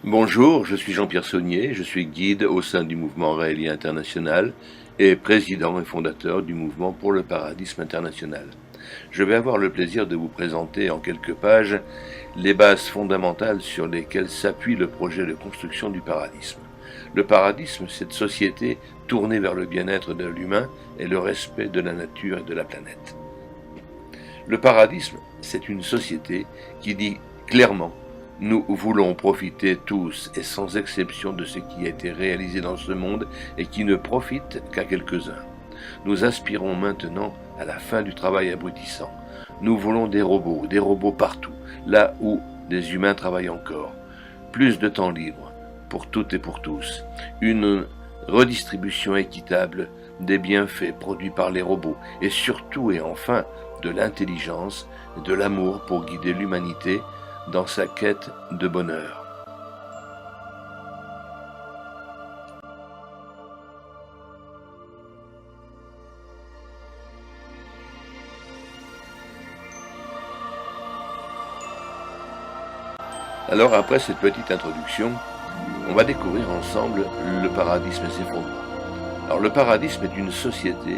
Bonjour, je suis Jean-Pierre Saunier, je suis guide au sein du mouvement Réelie International et président et fondateur du mouvement pour le paradisme international. Je vais avoir le plaisir de vous présenter en quelques pages les bases fondamentales sur lesquelles s'appuie le projet de construction du paradisme. Le paradisme, c'est une société tournée vers le bien-être de l'humain et le respect de la nature et de la planète. Le paradisme, c'est une société qui dit clairement: nous voulons profiter tous et sans exception de ce qui a été réalisé dans ce monde et qui ne profite qu'à quelques-uns. Nous aspirons maintenant à la fin du travail abrutissant. Nous voulons des robots partout, là où des humains travaillent encore. Plus de temps libre pour toutes et pour tous. Une redistribution équitable des bienfaits produits par les robots et surtout et enfin de l'intelligence et de l'amour pour guider l'humanité dans sa quête de bonheur. Alors après cette petite introduction, on va découvrir ensemble le paradisme et ses fondements. Alors le paradisme est une société,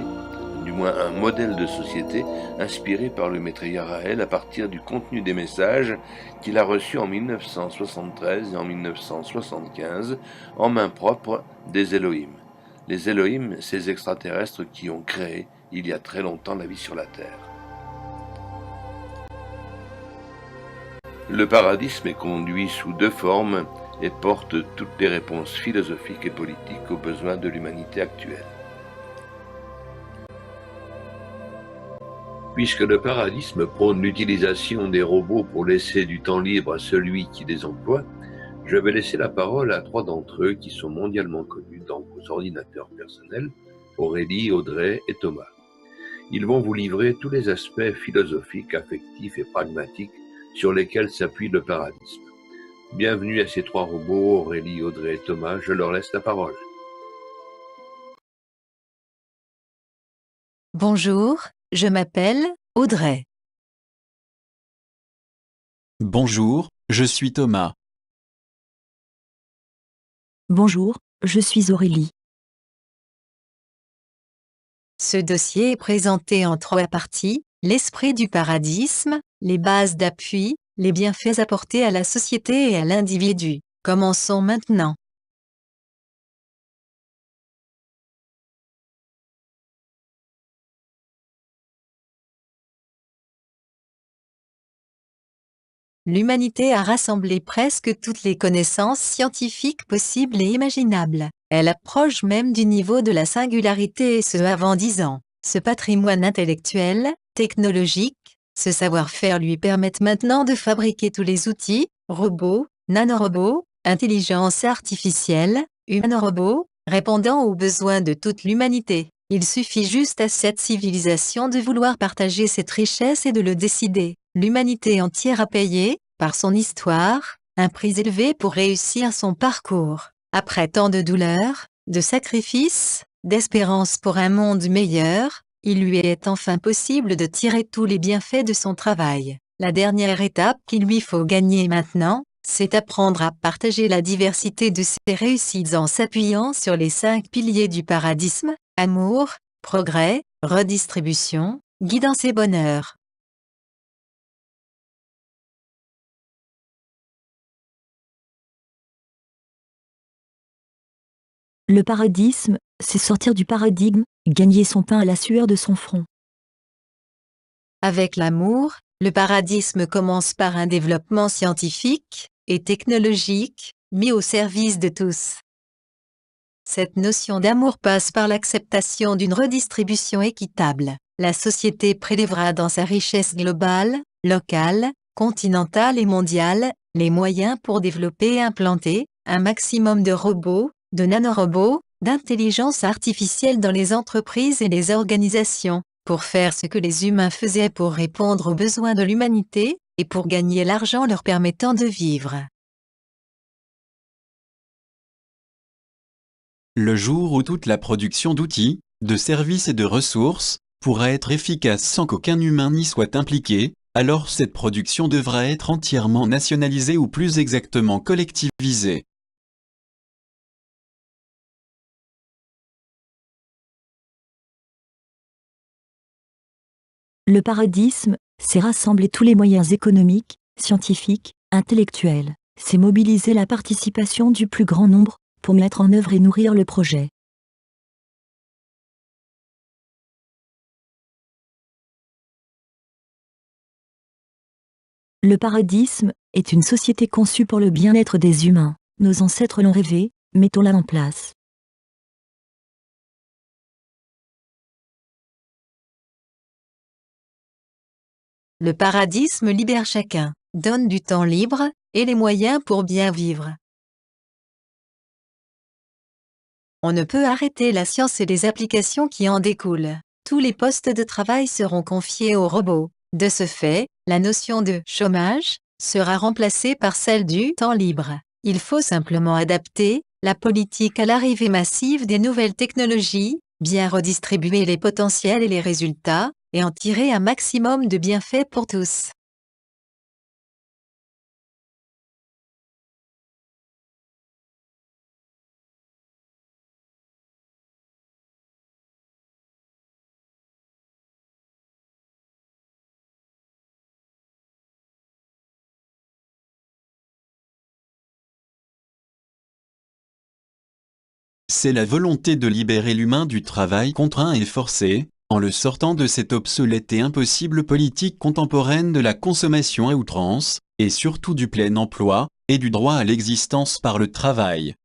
du moins un modèle de société, inspiré par le maître Yaraël à partir du contenu des messages qu'il a reçus en 1973 et en 1975 en main propre des Elohim. Les Elohim, ces extraterrestres qui ont créé, il y a très longtemps, la vie sur la Terre. Le paradisme est conduit sous deux formes et porte toutes les réponses philosophiques et politiques aux besoins de l'humanité actuelle. Puisque le paradisme prône l'utilisation des robots pour laisser du temps libre à celui qui les emploie, je vais laisser la parole à trois d'entre eux qui sont mondialement connus dans vos ordinateurs personnels, Aurélie, Audrey et Thomas. Ils vont vous livrer tous les aspects philosophiques, affectifs et pragmatiques sur lesquels s'appuie le paradisme. Bienvenue à ces trois robots, Aurélie, Audrey et Thomas, je leur laisse la parole. Bonjour, je m'appelle Audrey. Bonjour, je suis Thomas. Bonjour, je suis Aurélie. Ce dossier est présenté en trois parties: l'esprit du paradisme, les bases d'appui, les bienfaits apportés à la société et à l'individu. Commençons maintenant. L'humanité a rassemblé presque toutes les connaissances scientifiques possibles et imaginables. Elle approche même du niveau de la singularité et ce avant 10 ans. Ce patrimoine intellectuel, technologique, ce savoir-faire lui permettent maintenant de fabriquer tous les outils, robots, nanorobots, intelligence artificielle, humanorobots, répondant aux besoins de toute l'humanité. Il suffit juste à cette civilisation de vouloir partager cette richesse et de le décider. L'humanité entière a payé, par son histoire, un prix élevé pour réussir son parcours. Après tant de douleurs, de sacrifices, d'espérance pour un monde meilleur, il lui est enfin possible de tirer tous les bienfaits de son travail. La dernière étape qu'il lui faut gagner maintenant, c'est apprendre à partager la diversité de ses réussites en s'appuyant sur les 5 piliers du paradisme: amour, progrès, redistribution, guidance et bonheur. Le paradisme, c'est sortir du paradigme, gagner son pain à la sueur de son front. Avec l'amour, le paradisme commence par un développement scientifique et technologique, mis au service de tous. Cette notion d'amour passe par l'acceptation d'une redistribution équitable. La société prélèvera dans sa richesse globale, locale, continentale et mondiale, les moyens pour développer et implanter un maximum de robots, de nanorobots, d'intelligence artificielle dans les entreprises et les organisations, pour faire ce que les humains faisaient pour répondre aux besoins de l'humanité, et pour gagner l'argent leur permettant de vivre. Le jour où toute la production d'outils, de services et de ressources pourra être efficace sans qu'aucun humain n'y soit impliqué, alors cette production devra être entièrement nationalisée ou plus exactement collectivisée. Le paradisme, c'est rassembler tous les moyens économiques, scientifiques, intellectuels. C'est mobiliser la participation du plus grand nombre pour mettre en œuvre et nourrir le projet. Le paradisme est une société conçue pour le bien-être des humains. Nos ancêtres l'ont rêvé, mettons-la en place. Le paradisme libère chacun, donne du temps libre, et les moyens pour bien vivre. On ne peut arrêter la science et les applications qui en découlent. Tous les postes de travail seront confiés aux robots. De ce fait, la notion de chômage sera remplacée par celle du temps libre. Il faut simplement adapter la politique à l'arrivée massive des nouvelles technologies, bien redistribuer les potentiels et les résultats, et en tirer un maximum de bienfaits pour tous. C'est la volonté de libérer l'humain du travail contraint et forcé, en le sortant de cette obsolète et impossible politique contemporaine de la consommation à outrance, et surtout du plein emploi, et du droit à l'existence par le travail.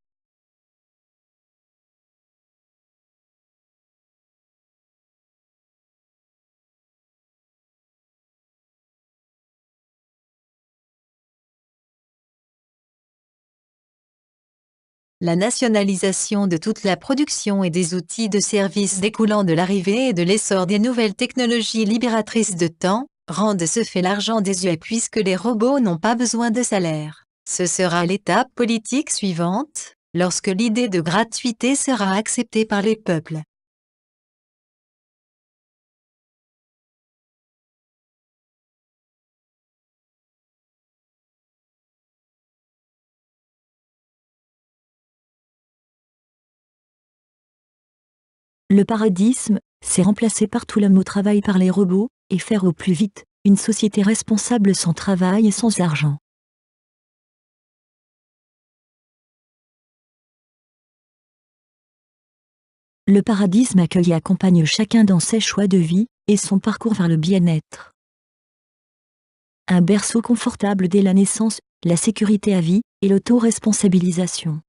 La nationalisation de toute la production et des outils de services découlant de l'arrivée et de l'essor des nouvelles technologies libératrices de temps, rend de ce fait l'argent désuet puisque les robots n'ont pas besoin de salaire. Ce sera l'étape politique suivante, lorsque l'idée de gratuité sera acceptée par les peuples. Le paradisme, c'est remplacer partout l'homme au travail par les robots, et faire au plus vite une société responsable sans travail et sans argent. Le paradisme accueille et accompagne chacun dans ses choix de vie et son parcours vers le bien-être. Un berceau confortable dès la naissance, la sécurité à vie et l'auto-responsabilisation.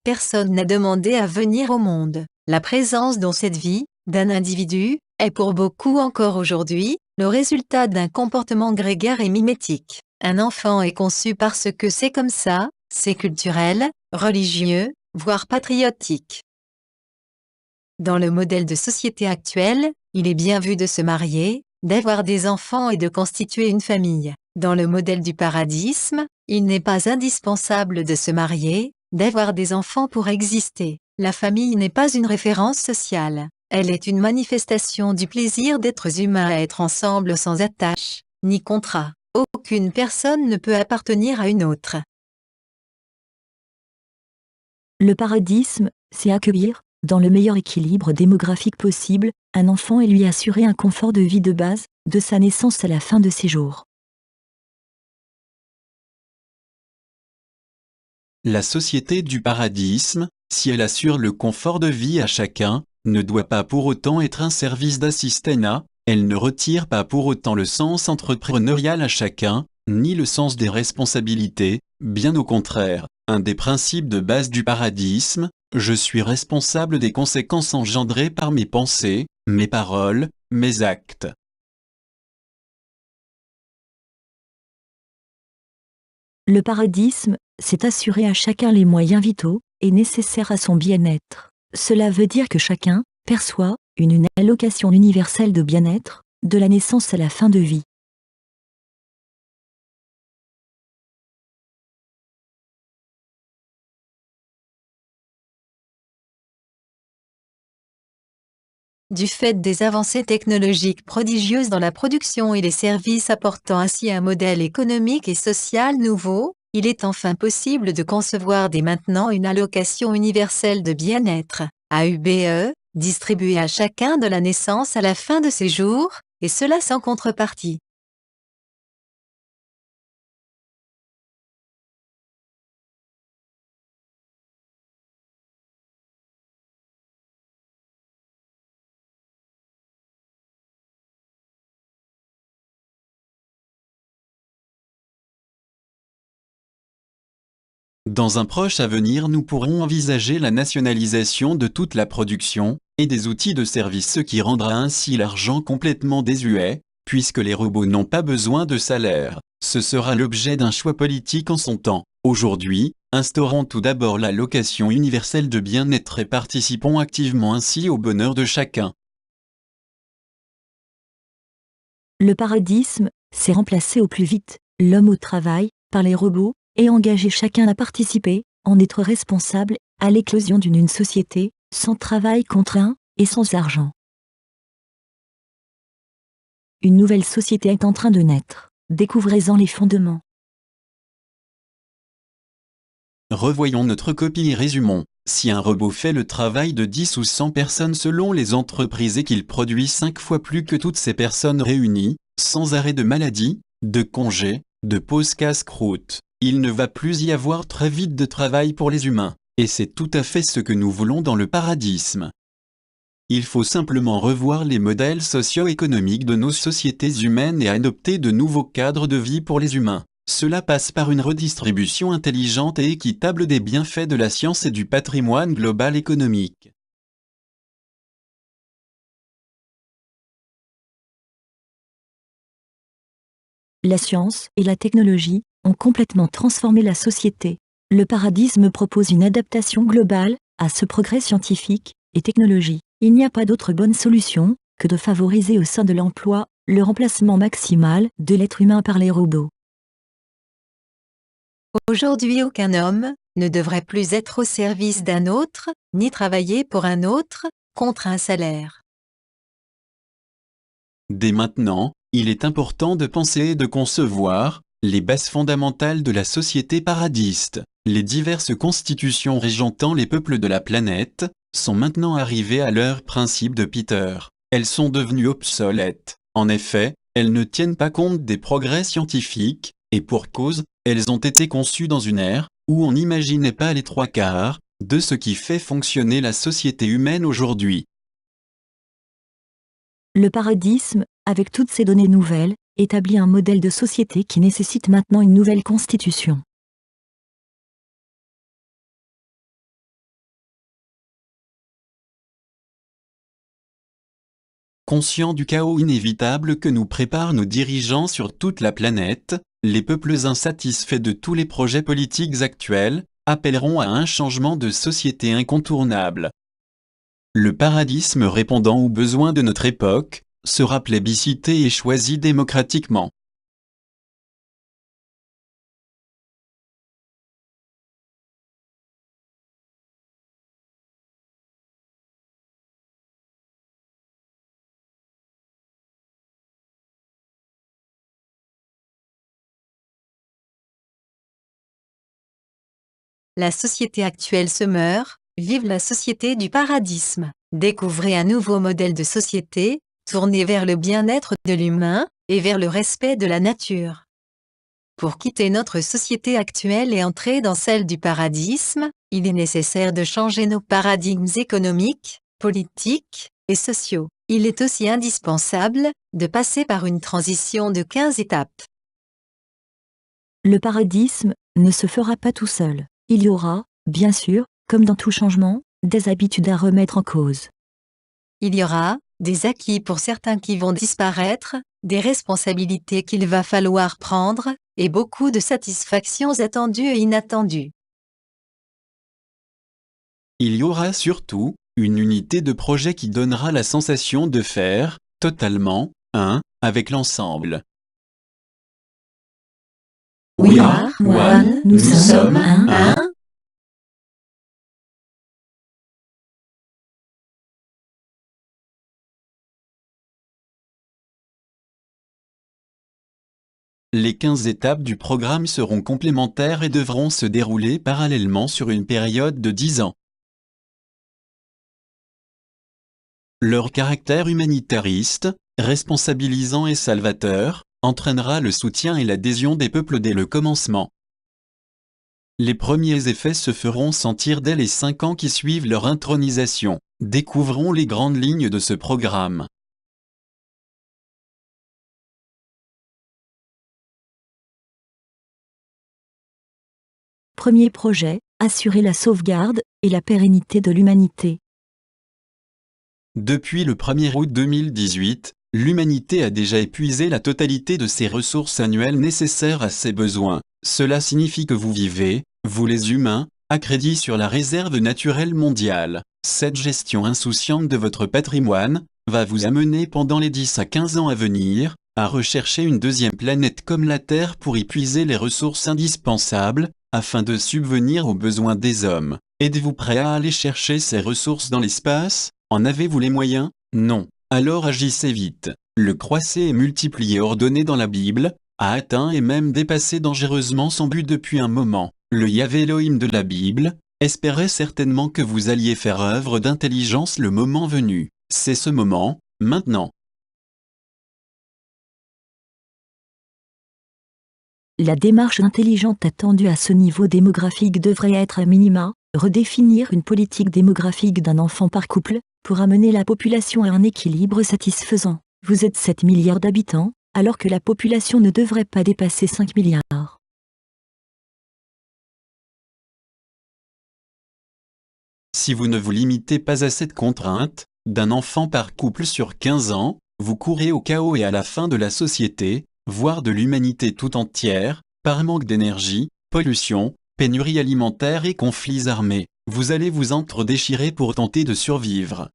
Personne n'a demandé à venir au monde. La présence dans cette vie, d'un individu, est pour beaucoup encore aujourd'hui, le résultat d'un comportement grégaire et mimétique. Un enfant est conçu parce que c'est comme ça, c'est culturel, religieux, voire patriotique. Dans le modèle de société actuel, il est bien vu de se marier, d'avoir des enfants et de constituer une famille. Dans le modèle du paradisme, il n'est pas indispensable de se marier, d'avoir des enfants pour exister. La famille n'est pas une référence sociale. Elle est une manifestation du plaisir d'êtres humains à être ensemble sans attache, ni contrat. Aucune personne ne peut appartenir à une autre. Le paradisme, c'est accueillir, dans le meilleur équilibre démographique possible, un enfant et lui assurer un confort de vie de base, de sa naissance à la fin de ses jours. La société du paradisme, si elle assure le confort de vie à chacun, ne doit pas pour autant être un service d'assistanat, elle ne retire pas pour autant le sens entrepreneurial à chacun, ni le sens des responsabilités, bien au contraire. Un des principes de base du paradisme, je suis responsable des conséquences engendrées par mes pensées, mes paroles, mes actes. Le paradisme, c'est assurer à chacun les moyens vitaux et nécessaires à son bien-être. Cela veut dire que chacun perçoit une allocation universelle de bien-être, de la naissance à la fin de vie. Du fait des avancées technologiques prodigieuses dans la production et les services apportant ainsi un modèle économique et social nouveau, il est enfin possible de concevoir dès maintenant une allocation universelle de bien-être, AUBE, distribuée à chacun de la naissance à la fin de ses jours, et cela sans contrepartie. Dans un proche avenir, nous pourrons envisager la nationalisation de toute la production et des outils de service, ce qui rendra ainsi l'argent complètement désuet, puisque les robots n'ont pas besoin de salaire. Ce sera l'objet d'un choix politique en son temps. Aujourd'hui, instaurons tout d'abord l'allocation universelle de bien-être et participons activement ainsi au bonheur de chacun. Le paradigme, c'est remplacer au plus vite l'homme au travail par les robots et engager chacun à participer, en être responsable, à l'éclosion d'une société, sans travail contraint et sans argent. Une nouvelle société est en train de naître. Découvrez-en les fondements. Revoyons notre copie et résumons. Si un robot fait le travail de 10 ou 100 personnes selon les entreprises et qu'il produit 5 fois plus que toutes ces personnes réunies, sans arrêt de maladie, de congé, de pause casse-croûte, il ne va plus y avoir très vite de travail pour les humains. Et c'est tout à fait ce que nous voulons dans le paradigme. Il faut simplement revoir les modèles socio-économiques de nos sociétés humaines et adopter de nouveaux cadres de vie pour les humains. Cela passe par une redistribution intelligente et équitable des bienfaits de la science et du patrimoine global économique. La science et la technologie ont complètement transformé la société. Le paradigme propose une adaptation globale à ce progrès scientifique et technologique. Il n'y a pas d'autre bonne solution que de favoriser au sein de l'emploi le remplacement maximal de l'être humain par les robots. Aujourd'hui, aucun homme ne devrait plus être au service d'un autre, ni travailler pour un autre, contre un salaire. Dès maintenant, il est important de penser et de concevoir les bases fondamentales de la société paradiste. Les diverses constitutions régentant les peuples de la planète sont maintenant arrivées à leur principe de Peter. Elles sont devenues obsolètes. En effet, elles ne tiennent pas compte des progrès scientifiques, et pour cause, elles ont été conçues dans une ère où on n'imaginait pas les trois quarts de ce qui fait fonctionner la société humaine aujourd'hui. Le paradigme, avec toutes ces données nouvelles, établit un modèle de société qui nécessite maintenant une nouvelle constitution. Conscients du chaos inévitable que nous préparent nos dirigeants sur toute la planète, les peuples insatisfaits de tous les projets politiques actuels appelleront à un changement de société incontournable. Le paradigme répondant aux besoins de notre époque sera plébiscité et choisi démocratiquement. La société actuelle se meurt, vive la société du paradigme. Découvrez un nouveau modèle de société, tourné vers le bien-être de l'humain et vers le respect de la nature. Pour quitter notre société actuelle et entrer dans celle du paradigme, il est nécessaire de changer nos paradigmes économiques, politiques et sociaux. Il est aussi indispensable de passer par une transition de 15 étapes. Le paradigme ne se fera pas tout seul. Il y aura, bien sûr, comme dans tout changement, des habitudes à remettre en cause. Il y aura des acquis pour certains qui vont disparaître, des responsabilités qu'il va falloir prendre, et beaucoup de satisfactions attendues et inattendues. Il y aura surtout une unité de projet qui donnera la sensation de faire totalement un avec l'ensemble. We are one, nous sommes un. Les 15 étapes du programme seront complémentaires et devront se dérouler parallèlement sur une période de 10 ans. Leur caractère humanitariste, responsabilisant et salvateur, entraînera le soutien et l'adhésion des peuples dès le commencement. Les premiers effets se feront sentir dès les 5 ans qui suivent leur intronisation. Découvrons les grandes lignes de ce programme. Premier projet, assurer la sauvegarde et la pérennité de l'humanité. Depuis le 1er août 2018, l'humanité a déjà épuisé la totalité de ses ressources annuelles nécessaires à ses besoins. Cela signifie que vous vivez, vous les humains, à crédit sur la réserve naturelle mondiale. Cette gestion insouciante de votre patrimoine va vous amener pendant les 10 à 15 ans à venir, à rechercher une deuxième planète comme la Terre pour y puiser les ressources indispensables, afin de subvenir aux besoins des hommes. Êtes-vous prêt à aller chercher ces ressources dans l'espace? En avez-vous les moyens? Non. Alors agissez vite. Le croisé et multiplié ordonné dans la Bible a atteint et même dépassé dangereusement son but depuis un moment. Le Yahvé Elohim de la Bible espérait certainement que vous alliez faire œuvre d'intelligence le moment venu. C'est ce moment, maintenant. La démarche intelligente attendue à ce niveau démographique devrait être à minima, redéfinir une politique démographique d'un enfant par couple, pour amener la population à un équilibre satisfaisant. Vous êtes 7 milliards d'habitants, alors que la population ne devrait pas dépasser 5 milliards. Si vous ne vous limitez pas à cette contrainte, d'un enfant par couple sur 15 ans, vous courez au chaos et à la fin de la société, voire de l'humanité tout entière, par manque d'énergie, pollution, pénurie alimentaire et conflits armés. Vous allez vous entre-déchirer pour tenter de survivre.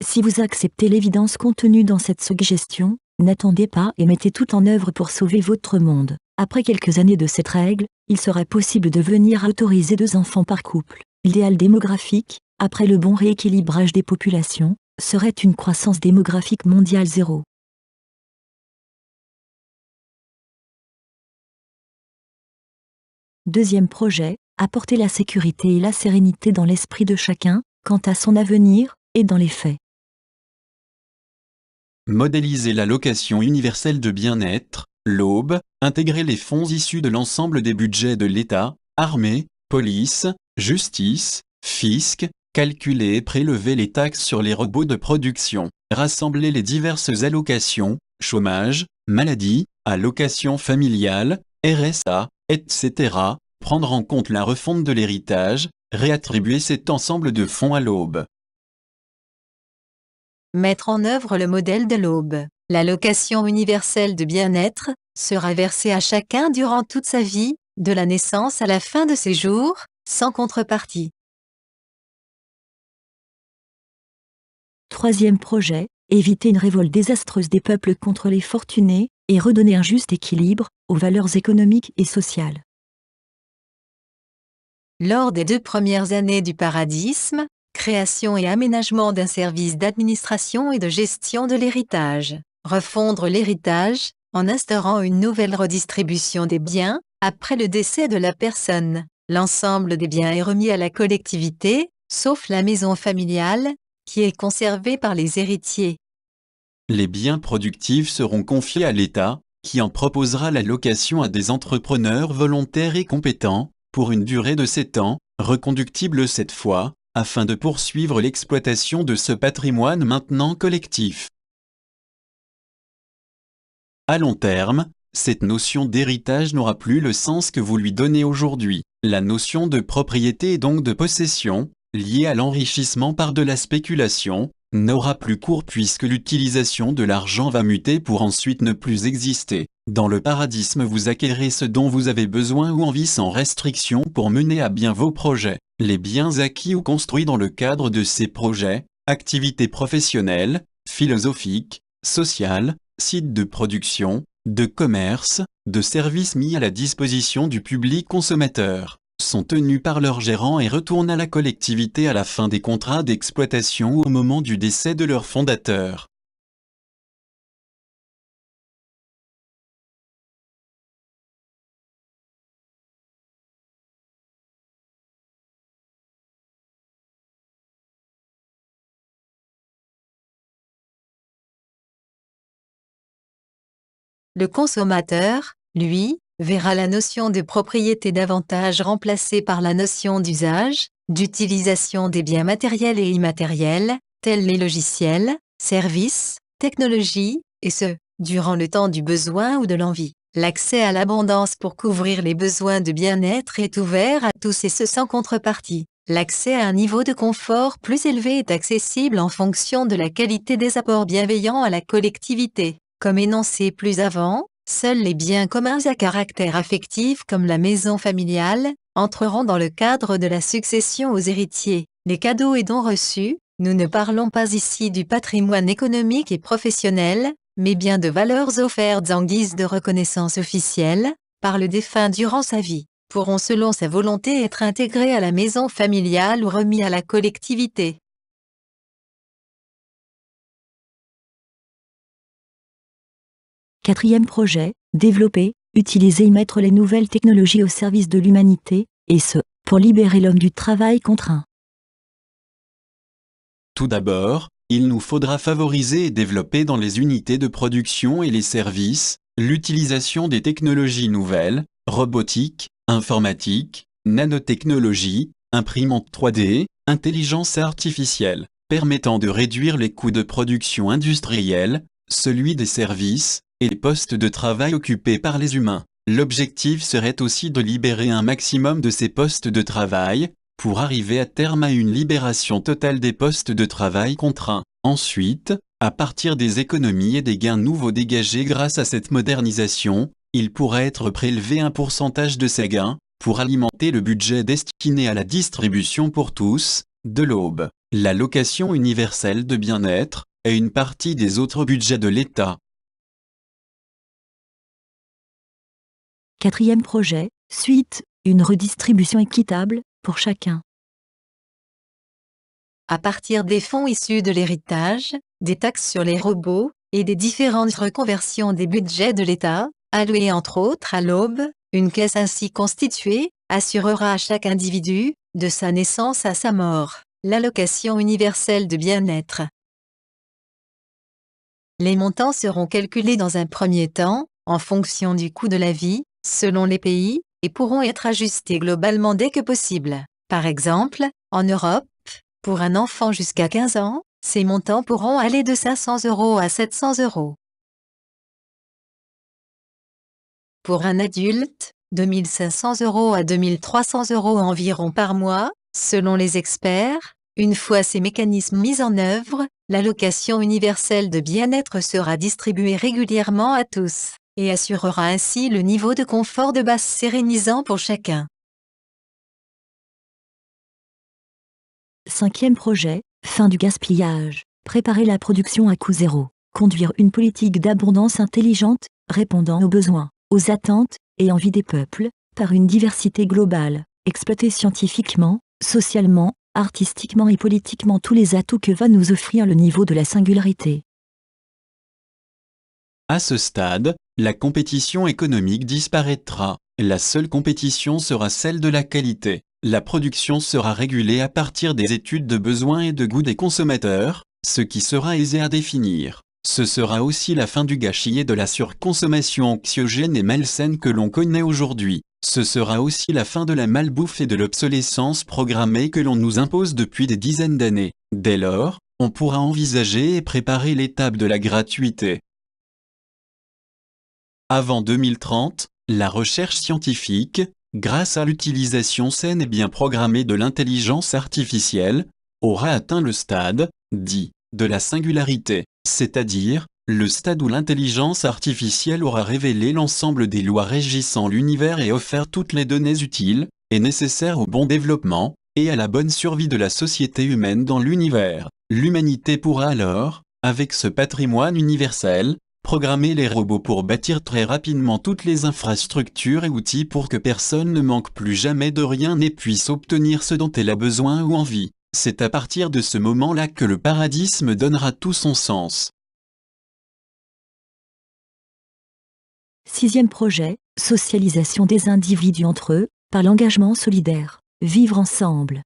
Si vous acceptez l'évidence contenue dans cette suggestion, n'attendez pas et mettez tout en œuvre pour sauver votre monde. Après quelques années de cette règle, il serait possible de venir autoriser 2 enfants par couple. L'idéal démographique, après le bon rééquilibrage des populations, serait une croissance démographique mondiale 0. Deuxième projet, apporter la sécurité et la sérénité dans l'esprit de chacun, quant à son avenir, et dans les faits. Modéliser l'allocation universelle de bien-être, l'AUBE, intégrer les fonds issus de l'ensemble des budgets de l'État, armée, police, justice, fisc, calculer et prélever les taxes sur les robots de production, rassembler les diverses allocations, chômage, maladie, allocation familiale, RSA, etc., prendre en compte la refonte de l'héritage, réattribuer cet ensemble de fonds à l'AUBE. Mettre en œuvre le modèle de l'AUBE. L'allocation universelle de bien-être sera versée à chacun durant toute sa vie, de la naissance à la fin de ses jours, sans contrepartie. Troisième projet, éviter une révolte désastreuse des peuples contre les fortunés, et redonner un juste équilibre aux valeurs économiques et sociales. Lors des 2 premières années du paradisme, création et aménagement d'un service d'administration et de gestion de l'héritage. Refondre l'héritage, en instaurant une nouvelle redistribution des biens, après le décès de la personne. L'ensemble des biens est remis à la collectivité, sauf la maison familiale, qui est conservée par les héritiers. Les biens productifs seront confiés à l'État, qui en proposera la location à des entrepreneurs volontaires et compétents, pour une durée de 7 ans, reconductible cette fois, afin de poursuivre l'exploitation de ce patrimoine maintenant collectif. À long terme, cette notion d'héritage n'aura plus le sens que vous lui donnez aujourd'hui. La notion de propriété et donc de possession, liée à l'enrichissement par de la spéculation, n'aura plus cours puisque l'utilisation de l'argent va muter pour ensuite ne plus exister. Dans le paradisme, vous acquérez ce dont vous avez besoin ou envie sans restriction pour mener à bien vos projets. Les biens acquis ou construits dans le cadre de ces projets, activités professionnelles, philosophiques, sociales, sites de production, de commerce, de services mis à la disposition du public consommateur, sont tenus par leur gérant et retournent à la collectivité à la fin des contrats d'exploitation ou au moment du décès de leur fondateur. Le consommateur, lui, verra la notion de propriété davantage remplacée par la notion d'usage, d'utilisation des biens matériels et immatériels, tels les logiciels, services, technologies, et ce, durant le temps du besoin ou de l'envie. L'accès à l'abondance pour couvrir les besoins de bien-être est ouvert à tous et ce sans contrepartie. L'accès à un niveau de confort plus élevé est accessible en fonction de la qualité des apports bienveillants à la collectivité. Comme énoncé plus avant, seuls les biens communs à caractère affectif comme la maison familiale entreront dans le cadre de la succession aux héritiers. Les cadeaux et dons reçus, nous ne parlons pas ici du patrimoine économique et professionnel, mais bien de valeurs offertes en guise de reconnaissance officielle, par le défunt durant sa vie, pourront selon sa volonté être intégrés à la maison familiale ou remis à la collectivité. Quatrième projet, développer, utiliser et mettre les nouvelles technologies au service de l'humanité, et ce, pour libérer l'homme du travail contraint. Tout d'abord, il nous faudra favoriser et développer dans les unités de production et les services, l'utilisation des technologies nouvelles, robotique, informatique, nanotechnologie, imprimante 3D, intelligence artificielle, permettant de réduire les coûts de production industrielle, celui des services, et les postes de travail occupés par les humains. L'objectif serait aussi de libérer un maximum de ces postes de travail, pour arriver à terme à une libération totale des postes de travail contraints. Ensuite, à partir des économies et des gains nouveaux dégagés grâce à cette modernisation, il pourrait être prélevé un pourcentage de ces gains, pour alimenter le budget destiné à la distribution pour tous, de l'aube, l'allocation universelle de bien-être, et une partie des autres budgets de l'État. Quatrième projet, suite, une redistribution équitable, pour chacun. À partir des fonds issus de l'héritage, des taxes sur les robots, et des différentes reconversions des budgets de l'État, alloués entre autres à l'aube, une caisse ainsi constituée, assurera à chaque individu, de sa naissance à sa mort, l'allocation universelle de bien-être. Les montants seront calculés dans un premier temps, en fonction du coût de la vie, selon les pays, et pourront être ajustés globalement dès que possible. Par exemple, en Europe, pour un enfant jusqu'à 15 ans, ces montants pourront aller de 500 € à 700 €. Pour un adulte, de 1 500 € à 2 300 € environ par mois, selon les experts. Une fois ces mécanismes mis en œuvre, l'allocation universelle de bien-être sera distribuée régulièrement à tous, et assurera ainsi le niveau de confort de base sérénisant pour chacun. Cinquième projet, fin du gaspillage, préparer la production à coût zéro, conduire une politique d'abondance intelligente, répondant aux besoins, aux attentes et envies des peuples, par une diversité globale, exploiter scientifiquement, socialement, artistiquement et politiquement tous les atouts que va nous offrir le niveau de la singularité. À ce stade, la compétition économique disparaîtra. La seule compétition sera celle de la qualité. La production sera régulée à partir des études de besoins et de goût des consommateurs, ce qui sera aisé à définir. Ce sera aussi la fin du gâchis et de la surconsommation anxiogène et malsaine que l'on connaît aujourd'hui. Ce sera aussi la fin de la malbouffe et de l'obsolescence programmée que l'on nous impose depuis des dizaines d'années. Dès lors, on pourra envisager et préparer l'étape de la gratuité. Avant 2030, la recherche scientifique, grâce à l'utilisation saine et bien programmée de l'intelligence artificielle, aura atteint le stade, dit, de la singularité, c'est-à-dire, le stade où l'intelligence artificielle aura révélé l'ensemble des lois régissant l'univers et offert toutes les données utiles, et nécessaires au bon développement, et à la bonne survie de la société humaine dans l'univers. L'humanité pourra alors, avec ce patrimoine universel, programmer les robots pour bâtir très rapidement toutes les infrastructures et outils pour que personne ne manque plus jamais de rien et puisse obtenir ce dont elle a besoin ou envie. C'est à partir de ce moment-là que le paradisme donnera tout son sens. Sixième projet, socialisation des individus entre eux, par l'engagement solidaire. Vivre ensemble.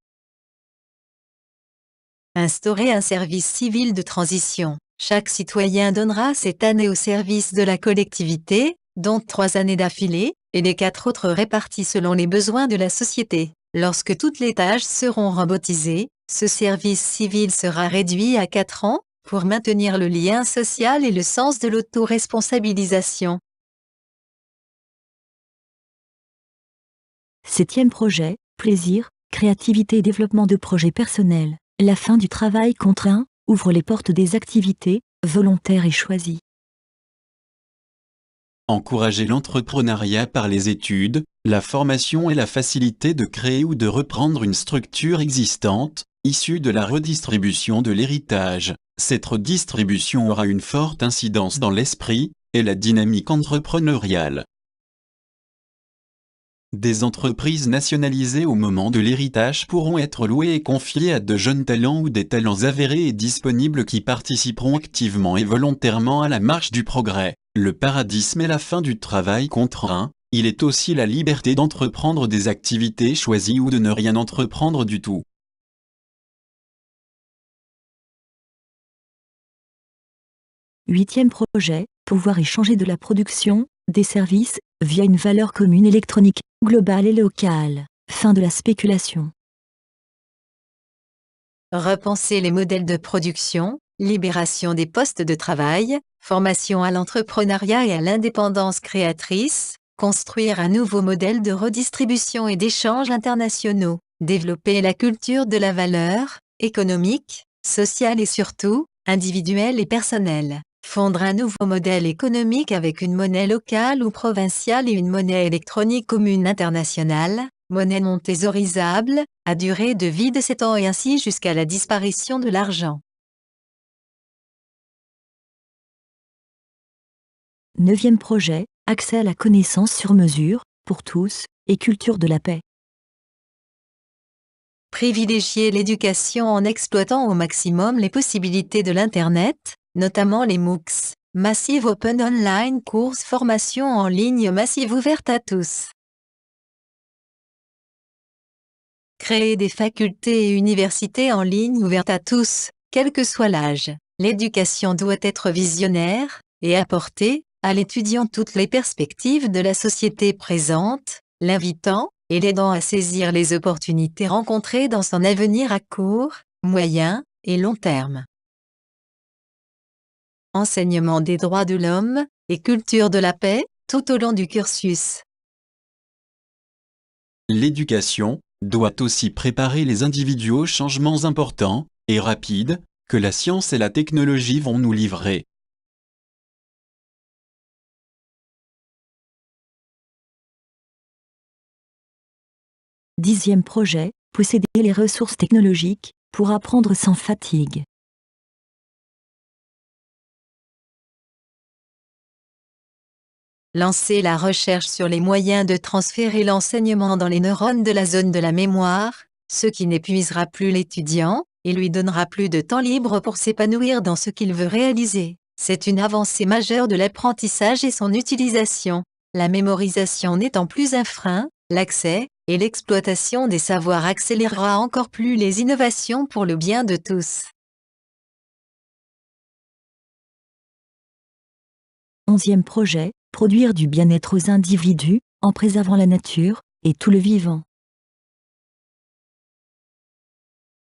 Instaurer un service civil de transition. Chaque citoyen donnera cette année au service de la collectivité, dont 3 années d'affilée, et les 4 autres réparties selon les besoins de la société. Lorsque toutes les tâches seront robotisées, ce service civil sera réduit à 4 ans, pour maintenir le lien social et le sens de l'autoresponsabilisation. 7e projet, plaisir, créativité et développement de projets personnels. La fin du travail contraint ouvre les portes des activités volontaires et choisies. Encourager l'entrepreneuriat par les études, la formation et la facilité de créer ou de reprendre une structure existante, issue de la redistribution de l'héritage. Cette redistribution aura une forte incidence dans l'esprit et la dynamique entrepreneuriale. Des entreprises nationalisées au moment de l'héritage pourront être louées et confiées à de jeunes talents ou des talents avérés et disponibles qui participeront activement et volontairement à la marche du progrès. Le paradisme est la fin du travail contraint, il est aussi la liberté d'entreprendre des activités choisies ou de ne rien entreprendre du tout. Huitième projet, pouvoir échanger de la production, des services, via une valeur commune électronique, globale et locale. Fin de la spéculation. Repenser les modèles de production, libération des postes de travail, formation à l'entrepreneuriat et à l'indépendance créatrice, construire un nouveau modèle de redistribution et d'échanges internationaux, développer la culture de la valeur, économique, sociale et surtout, individuelle et personnelle. Fondre un nouveau modèle économique avec une monnaie locale ou provinciale et une monnaie électronique commune internationale, monnaie non thésaurisable, à durée de vie de 7 ans et ainsi jusqu'à la disparition de l'argent. 9e projet, accès à la connaissance sur mesure, pour tous, et culture de la paix. Privilégier l'éducation en exploitant au maximum les possibilités de l'Internet, notamment les MOOCs, Massive Open Online Courses formation en ligne massive ouverte à tous. Créer des facultés et universités en ligne ouvertes à tous, quel que soit l'âge. L'éducation doit être visionnaire, et apporter, à l'étudiant toutes les perspectives de la société présente, l'invitant, et l'aidant à saisir les opportunités rencontrées dans son avenir à court, moyen, et long terme. Enseignement des droits de l'homme, et culture de la paix, tout au long du cursus. L'éducation doit aussi préparer les individus aux changements importants et rapides que la science et la technologie vont nous livrer. Dixième projet, posséder les ressources technologiques pour apprendre sans fatigue. Lancer la recherche sur les moyens de transférer l'enseignement dans les neurones de la zone de la mémoire, ce qui n'épuisera plus l'étudiant, et lui donnera plus de temps libre pour s'épanouir dans ce qu'il veut réaliser. C'est une avancée majeure de l'apprentissage et son utilisation. La mémorisation n'étant plus un frein, l'accès et l'exploitation des savoirs accélérera encore plus les innovations pour le bien de tous. 11e projet, produire du bien-être aux individus, en préservant la nature, et tout le vivant.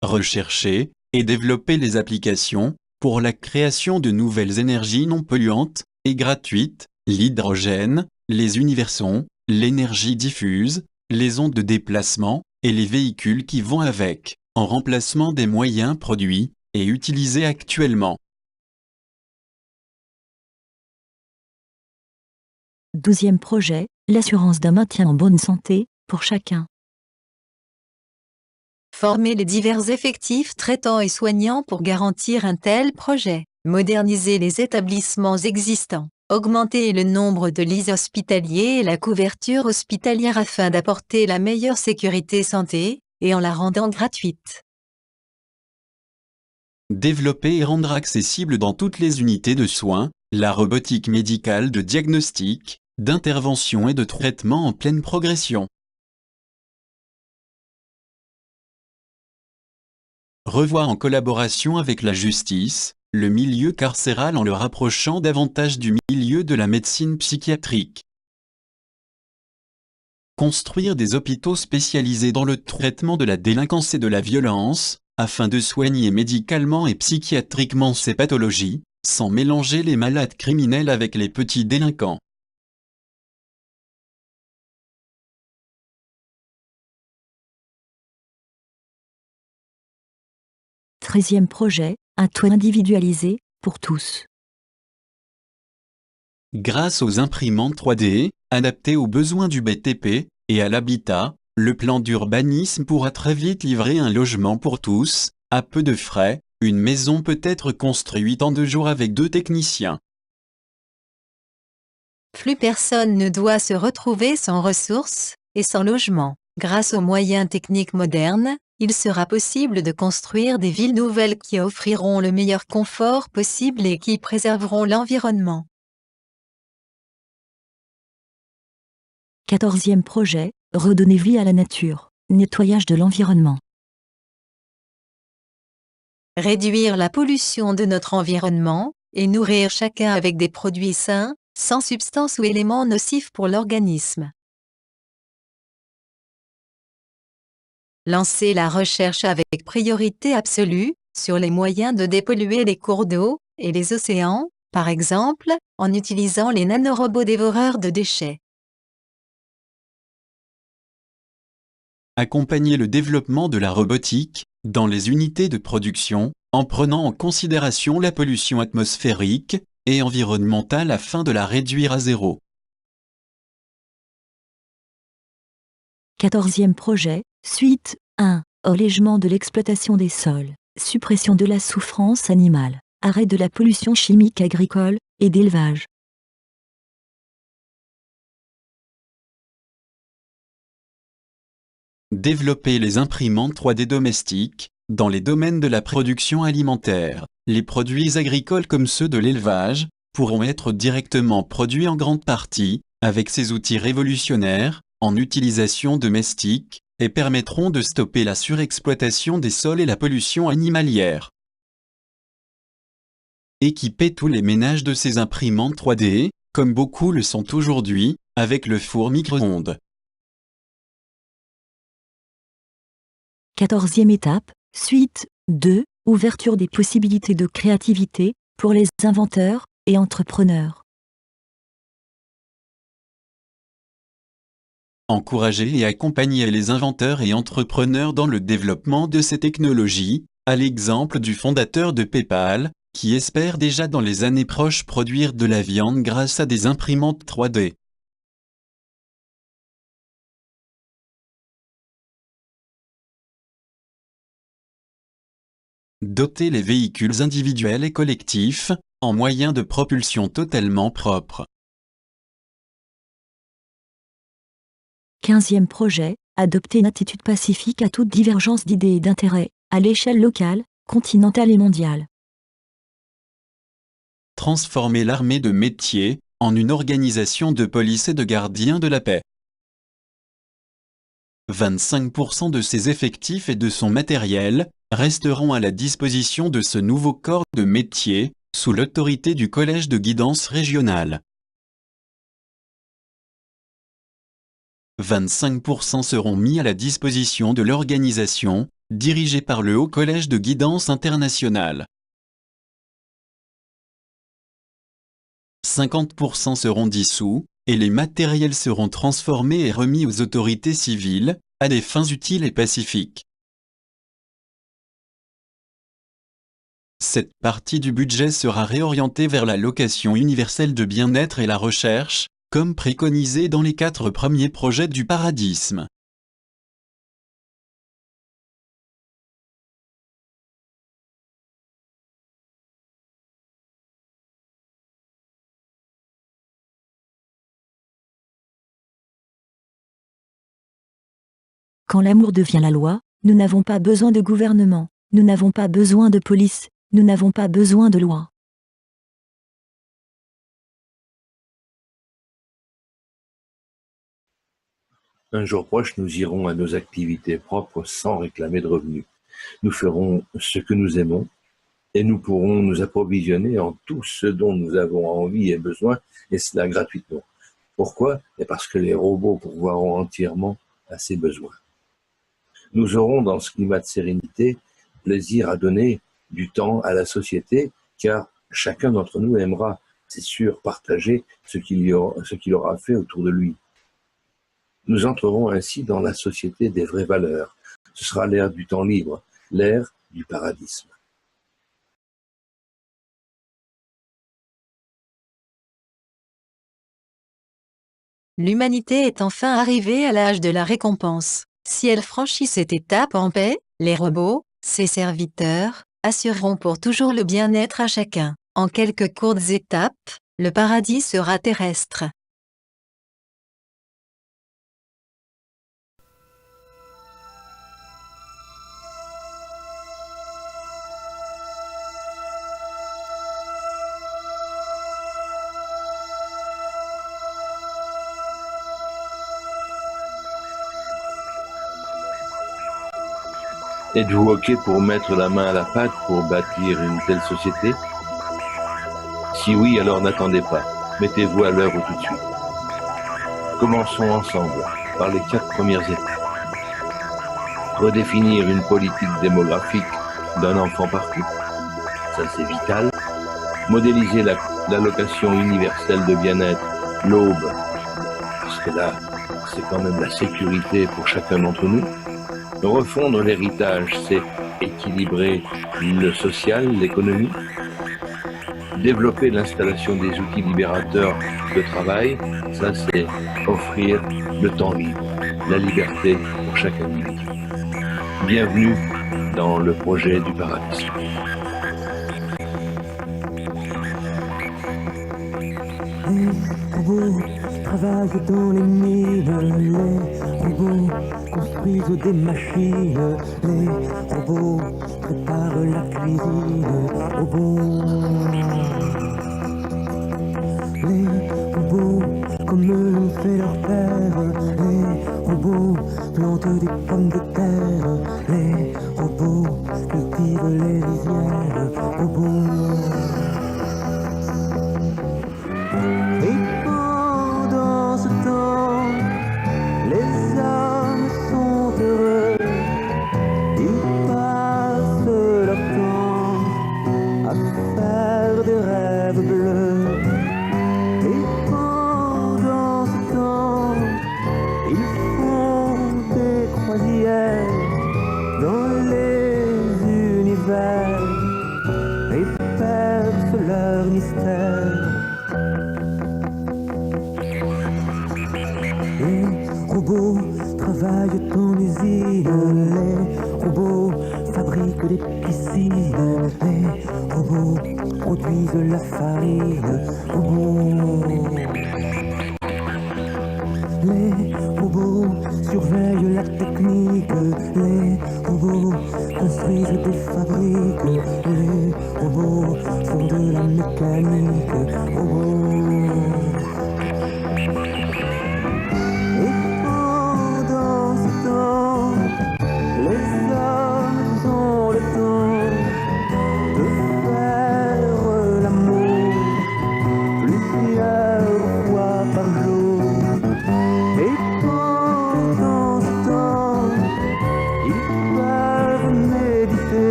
Rechercher et développer les applications pour la création de nouvelles énergies non polluantes et gratuites, l'hydrogène, les universons, l'énergie diffuse, les ondes de déplacement et les véhicules qui vont avec, en remplacement des moyens produits et utilisés actuellement. 12e projet, l'assurance d'un maintien en bonne santé, pour chacun. Former les divers effectifs traitants et soignants pour garantir un tel projet. Moderniser les établissements existants. Augmenter le nombre de lits hospitaliers et la couverture hospitalière afin d'apporter la meilleure sécurité santé, et en la rendant gratuite. Développer et rendre accessible dans toutes les unités de soins, la robotique médicale de diagnostic, d'intervention et de traitement en pleine progression. Revoir en collaboration avec la justice, le milieu carcéral en le rapprochant davantage du milieu de la médecine psychiatrique. Construire des hôpitaux spécialisés dans le traitement de la délinquance et de la violence, afin de soigner médicalement et psychiatriquement ces pathologies, sans mélanger les malades criminels avec les petits délinquants. Treizième projet, un toit individualisé, pour tous. Grâce aux imprimantes 3D, adaptées aux besoins du BTP et à l'habitat, le plan d'urbanisme pourra très vite livrer un logement pour tous, à peu de frais. Une maison peut être construite en 2 jours avec 2 techniciens. Plus personne ne doit se retrouver sans ressources et sans logement. Grâce aux moyens techniques modernes, il sera possible de construire des villes nouvelles qui offriront le meilleur confort possible et qui préserveront l'environnement. 14e projet, redonner vie à la nature, nettoyage de l'environnement. Réduire la pollution de notre environnement et nourrir chacun avec des produits sains, sans substances ou éléments nocifs pour l'organisme. Lancer la recherche avec priorité absolue sur les moyens de dépolluer les cours d'eau et les océans, par exemple, en utilisant les nanorobots dévoreurs de déchets. Accompagner le développement de la robotique dans les unités de production, en prenant en considération la pollution atmosphérique et environnementale afin de la réduire à 0. 14e projet, suite 1. Allègement de l'exploitation des sols, suppression de la souffrance animale, arrêt de la pollution chimique agricole et d'élevage. Développer les imprimantes 3D domestiques dans les domaines de la production alimentaire. Les produits agricoles comme ceux de l'élevage pourront être directement produits en grande partie avec ces outils révolutionnaires en utilisation domestique et permettront de stopper la surexploitation des sols et la pollution animalière. Équiper tous les ménages de ces imprimantes 3D, comme beaucoup le sont aujourd'hui, avec le four micro-ondes. 14e étape, suite 2. Ouverture des possibilités de créativité pour les inventeurs et entrepreneurs. Encourager et accompagner les inventeurs et entrepreneurs dans le développement de ces technologies, à l'exemple du fondateur de PayPal, qui espère déjà dans les années proches produire de la viande grâce à des imprimantes 3D. Doter les véhicules individuels et collectifs en moyens de propulsion totalement propres. 15e projet, adopter une attitude pacifique à toute divergence d'idées et d'intérêts, à l'échelle locale, continentale et mondiale. Transformer l'armée de métier en une organisation de police et de gardiens de la paix. 25% de ses effectifs et de son matériel resteront à la disposition de ce nouveau corps de métier, sous l'autorité du Collège de guidance régionale. 25% seront mis à la disposition de l'organisation, dirigée par le Haut Collège de guidance internationale. 50% seront dissous, et les matériels seront transformés et remis aux autorités civiles, à des fins utiles et pacifiques. Cette partie du budget sera réorientée vers la location universelle de bien-être et la recherche, comme préconisé dans les 4 premiers projets du Paradisme. Quand l'amour devient la loi, nous n'avons pas besoin de gouvernement, nous n'avons pas besoin de police, nous n'avons pas besoin de loi. Un jour proche, nous irons à nos activités propres sans réclamer de revenus. Nous ferons ce que nous aimons et nous pourrons nous approvisionner en tout ce dont nous avons envie et besoin, et cela gratuitement. Pourquoi? Parce que les robots pourvoiront entièrement à ces besoins. Nous aurons dans ce climat de sérénité plaisir à donner du temps à la société, car chacun d'entre nous aimera, c'est sûr, partager ce qu'il aura fait autour de lui. Nous entrerons ainsi dans la société des vraies valeurs. Ce sera l'ère du temps libre, l'ère du paradisme. L'humanité est enfin arrivée à l'âge de la récompense. Si elle franchit cette étape en paix, les robots, ses serviteurs, assureront pour toujours le bien-être à chacun. En quelques courtes étapes, le paradis sera terrestre. Êtes-vous OK pour mettre la main à la pâte pour bâtir une telle société? Si oui, alors n'attendez pas. Mettez-vous à l'œuvre tout de suite. Commençons ensemble par les 4 premières étapes. Redéfinir une politique démographique d'un enfant par couple. Ça, c'est vital. Modéliser l'allocation universelle de bien-être, l'aube. Parce que là, c'est quand même la sécurité pour chacun d'entre nous. Refondre l'héritage, c'est équilibrer le social, l'économie. Développer l'installation des outils libérateurs de travail, ça c'est offrir le temps libre, la liberté pour chaque individu. Bienvenue dans le projet du paradis. Les robots travaillent dans les mines, les robots construisent des machines, les robots préparent la cuisine, les robots comme l'ont fait leur père, les robots plantent des pommes de terre, les robots cultivent les rizières, Et pendant ce temps, les hommes sont heureux. Ils passent leur temps à faire des rêves bleus. Et pendant ce temps, ils font des croisières dans les univers et percent leur mystère. Les robots travaillent en usine, les robots fabriquent des piscines, les robots produisent la farine, Les robots surveillent la technique, les robots construisent des fabriques, les robots font de la mécanique,